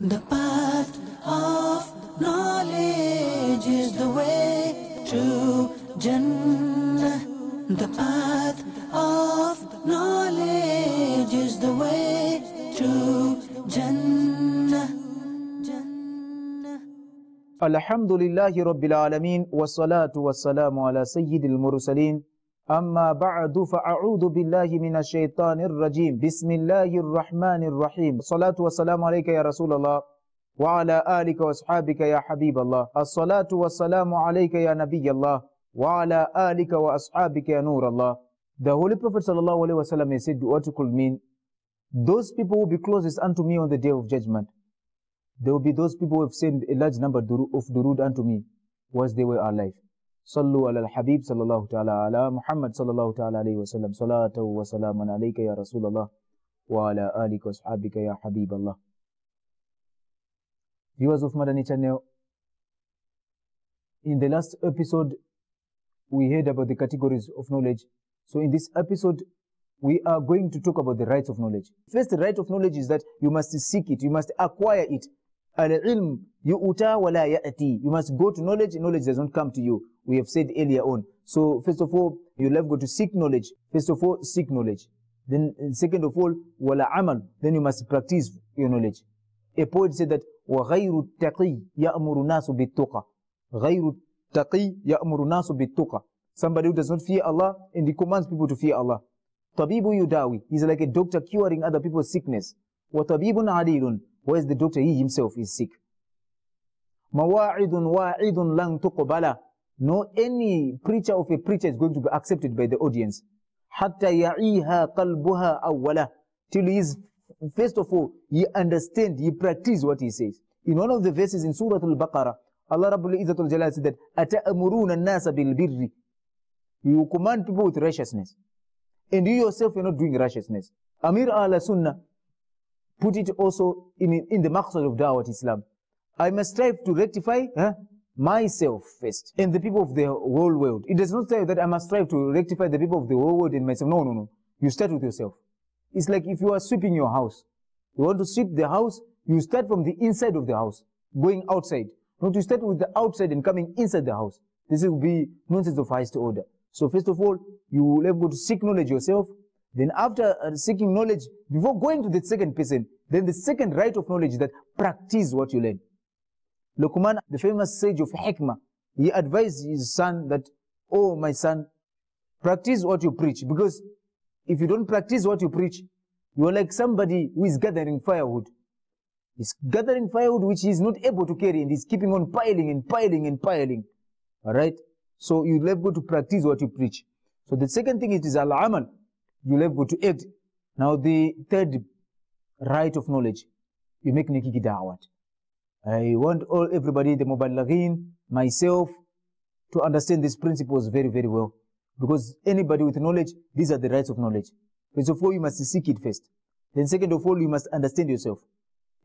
The path of knowledge is the way to Jannah. The path of knowledge is the way to Jannah. Alhamdulillahi Rabbil Alameen wassalatu wassalamu ala sayyidil mursaleen amma ba'du fa'a'udhu billahi minash shaitanir rajim bismillahir rahmanir rahim salatu wassalamu alayka ya Rasulallah wa ala alika wa ashabika ya Habiballah as-salatu wassalamu alayka ya Nabiyallah wa ala alika wa ashabika ya Nurallah. The Holy Prophet sallallahu alaihi wasallam said what it could mean: those people will be closest unto me on the day of judgment. There will be those people who have sent a large number of durud unto me whilst they were alive. Sallu ala al-Habib sallallahu ta'ala ala Muhammad sallallahu ta'ala alayhi wa sallam. Salatu wa salaman alayka ya Rasulallah wa ala alika wa ashabika ya Habiballah. Viewers of Madani channel, in the last episode we heard about the categories of knowledge. So in this episode we are going to talk about the rights of knowledge. First, the right of knowledge is that you must seek it, you must acquire it. Al-ilm yu'ta wa la ya'ti. You must go to knowledge, knowledge does not come to you. We have said earlier on. So first of all, you'll have got to seek knowledge. First of all, seek knowledge. Then second of all, wala amal. Then you must practice your knowledge. A poet said that وَغَيْرُ التَّقِي يَأْمُرُ النَّاسُ بِالتُّقَى. غَيْرُ التَّقِي يَأْمُرُ النَّاسُ بِالتُّقَى. Somebody who does not fear Allah and he commands people to fear Allah. Tabibu yudawi. He's like a doctor curing other people's sickness. وَطَبِيبٌ عَلِيلٌ. Whereas the doctor, he himself is sick. Mawa'idun wa'idun lang tuqbala. No any preacher of a preacher is going to be accepted by the audience. Hatta ya'iha qalbuha awwala. Till he is, first of all, he understand, he practice what he says. In one of the verses in Surah Al-Baqarah, Allah Rabbul Izzatul Jalal said that ata'amuruna an-nasa bil birri. You command people with righteousness, and you yourself are not doing righteousness. Amir al-Sunnah put it also in the maqsad of dawat Islam. I must strive to rectify myself first and the people of the whole world. It does not say that I must strive to rectify the people of the whole world and myself. No, no, no. You start with yourself. It's like if you are sweeping your house. You want to sweep the house, you start from the inside of the house, going outside. Not to start with the outside and coming inside the house. This will be nonsense of highest order. So first of all, you will have to seek knowledge yourself. Then after seeking knowledge, before going to the second person, then the second right of knowledge is that practice what you learn. Luqman, the famous sage of hikmah, he advised his son that, oh my son, practice what you preach. Because if you don't practice what you preach, you are like somebody who is gathering firewood. He's gathering firewood which he is not able to carry, and he's keeping on piling and piling and piling. Alright? So you'll have to practice what you preach. So the second thing is al-amal. You'll have to act. Now the third right of knowledge, you make nikiki da'wat. I want everybody, the muballighin, myself, to understand these principles very, very well. Because anybody with knowledge, these are the rights of knowledge. First of all, you must seek it first. Then second of all, you must understand yourself.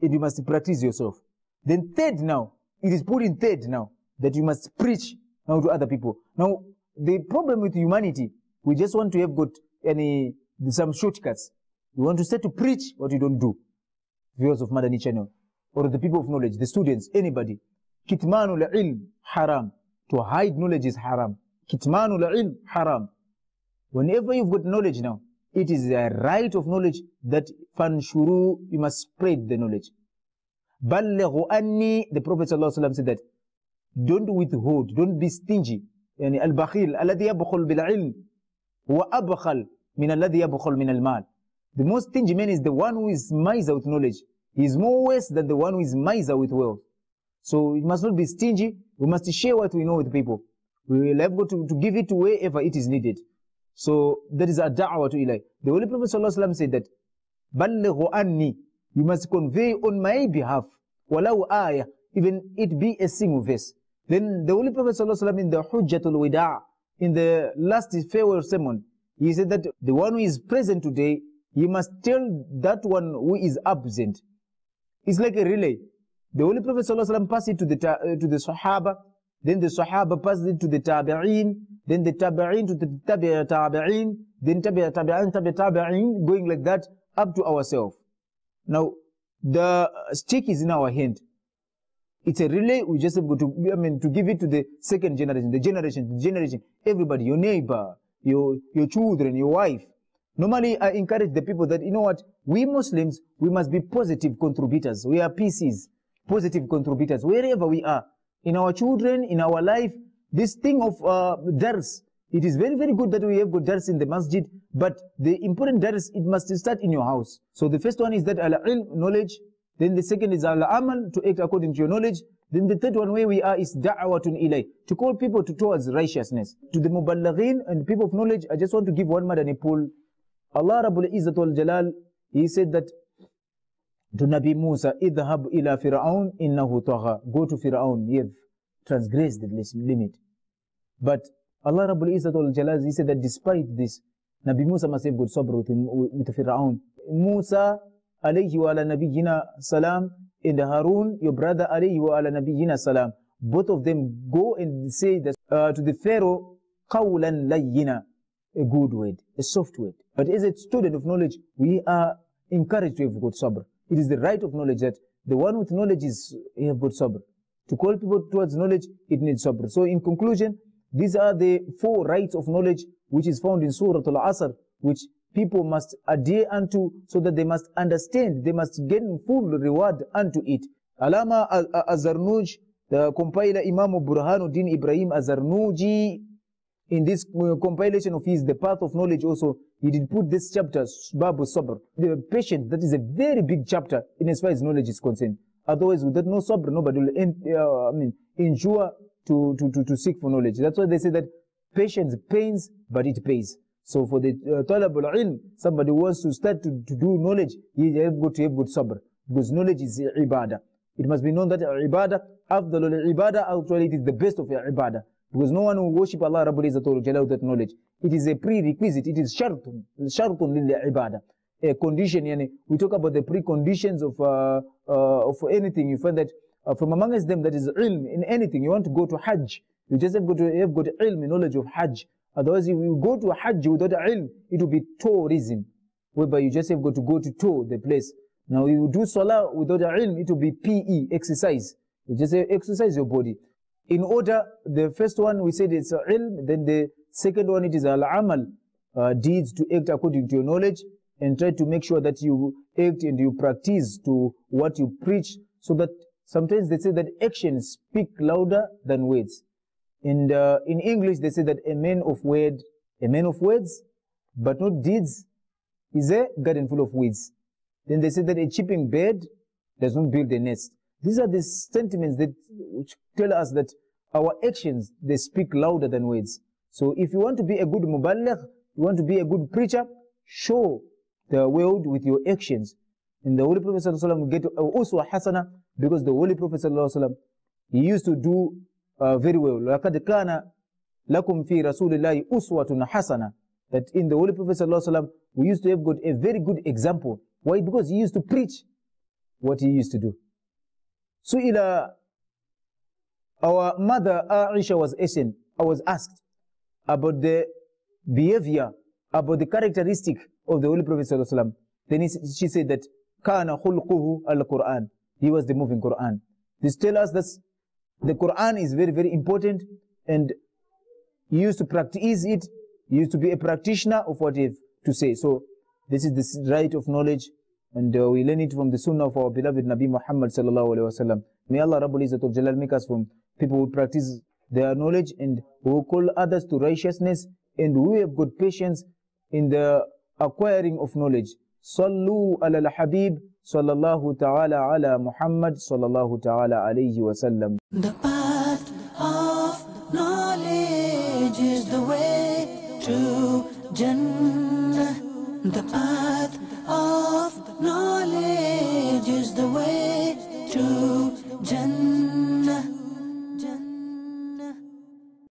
And you must practice yourself. Then third now, it is put in third now, that you must preach now to other people. Now, the problem with humanity, we just want to have got some shortcuts. You want to start to preach what you don't do. Viewers of Madani channel, or the people of knowledge, the students, anybody. Kitmanul ilm haram. To hide knowledge is haram. Kitmanul ilm haram. Whenever you've got knowledge now, it is a right of knowledge that fanshuru, you must spread the knowledge. Ballighu anni, the Prophet ﷺ said that, don't withhold, don't be stingy. Yani al-bakhil, alladhi yabkhul bil-ilm, huwa abkhal min alladhi yabkhul min al-mal. The most stingy man is the one who is miser with knowledge. He is more worse than the one who is miser with wealth. So we must not be stingy. We must share what we know with people. We will have to give it to wherever it is needed. So that is a da'wah to Ilahi. The Holy Prophet ﷺ said that, Ballighu anni, you must convey on my behalf, walau ayah, even it be a single verse. Then the Holy Prophet ﷺ in the Hujjatul Wida', in the last farewell sermon, he said that the one who is present today, he must tell that one who is absent. It's like a relay. The Holy Prophet ﷺ passed it to the Sahaba, then the Sahaba passed it to the Tabi'een, then the Tabi'een to the Tabi'een, then Tabi'een, going like that up to ourselves. Now, the stick is in our hand. It's a relay. We just have got to give it to the second generation, the generation, everybody, your neighbor, your children, your wife. Normally, I encourage the people that, you know what, we Muslims, we must be positive contributors. We are PCs, positive contributors, wherever we are. In our children, in our life, this thing of dars, it is very, very good that we have got dars in the masjid, but the important dars, it must start in your house. So the first one is that al-ilm, knowledge. Then the second is al-amal, to act according to your knowledge. Then the third one where we are is da'watun ilay, to call people towards righteousness. To the muballighin and people of knowledge, I just want to give one Madani pull. Allah Rabbul Izzat wal Jalal, He said that to Nabi Musa, idhab ila Fir'aun innahu tagha. Go to Fir'aun, he have transgressed the limit. But Allah Rabbul Izzat wal Jalal, He said that despite this, Nabi Musa must have good sabr with Fir'aun. Musa alayhi wa ala nabiyyina salam, and Harun, your brother, alayhi wa ala nabiyyina salam. Both of them go and say that to the Pharaoh, qawlan layyina, a good word, a soft word. But as a student of knowledge, we are encouraged to have good sabr. It is the right of knowledge that the one with knowledge is have good sabr. To call people towards knowledge, it needs sabr. So in conclusion, these are the 4 rights of knowledge which is found in Surah Al-Asr, which people must adhere unto, so that they must understand, they must gain full reward unto it. Alama Az-Zarnuj, the compiler Imam Burhanuddin Ibrahim Az-Zarnuji, in this compilation of his, The Path of Knowledge also, he did put this chapter, Babu Sabr, the patience. That is a very big chapter in as far as knowledge is concerned. Otherwise, without no sabr, nobody will endure to seek for knowledge. That's why they say that patience pains, but it pays. So for the talabul ilm, somebody who wants to start to do knowledge, he have got to have good sabr, because knowledge is ibadah. It must be known that ibadah, afdalul ibadah, actually it is the best of ibadah, because no one will worship Allah Rabbul Izzat wal Jalal without knowledge. It is a prerequisite, it is shartun lil ibadah, a condition. Yani, we talk about the preconditions of anything. You find that from amongst them, that is ilm in anything. You want to go to Hajj, you just have got ilm, knowledge of Hajj. Otherwise, if you go to a Hajj without ilm, it will be tourism, whereby you just have got to go to tour the place. Now, you do salah without ilm, it will be PE, exercise. You just exercise your body. In order, the first one we said it's ilm, then the second one it is al-amal, deeds, to act according to your knowledge, and try to make sure that you act and you practice to what you preach, so that sometimes they say that actions speak louder than words. And in English, they say that a man of words, but not deeds, is a garden full of weeds. Then they say that a chipping bird does not build a nest. These are the sentiments that which tell us that our actions, they speak louder than words. So if you want to be a good muballigh, you want to be a good preacher, show the world with your actions. And the Holy Prophet ﷺ will get uswa hasana, because the Holy Prophet ﷺ, he used to do very well. لَقَدْ كَانَ لَكُمْ فِي رَسُولِ اللَّهِ أُسْوَةٌ حَسَنَةٌ. That in the Holy Prophet ﷺ, we used to have got a very good example. Why? Because he used to preach what he used to do. So our mother Aisha was asked about the behavior, about the characteristic of the Holy Prophet ﷺ. Then she said that كَانَ خُلْقُهُ al-Qur'an. He was the moving Qur'an. This tells us that the Qur'an is very, very important, and he used to practice it. He used to be a practitioner of what he has to say. So this is the right of knowledge, and we learn it from the sunnah of our beloved Nabi Muhammad sallallahu alaihi wasallam. May Allah Rabbul Izzat wal Jalal make us from people who practice their knowledge and who call others to righteousness, and who have good patience in the acquiring of knowledge. Sallu ala al-Habib sallallahu ta'ala ala Muhammad sallallahu ta'ala alayhi wa sallam. The path of knowledge is the way to Jannah. The path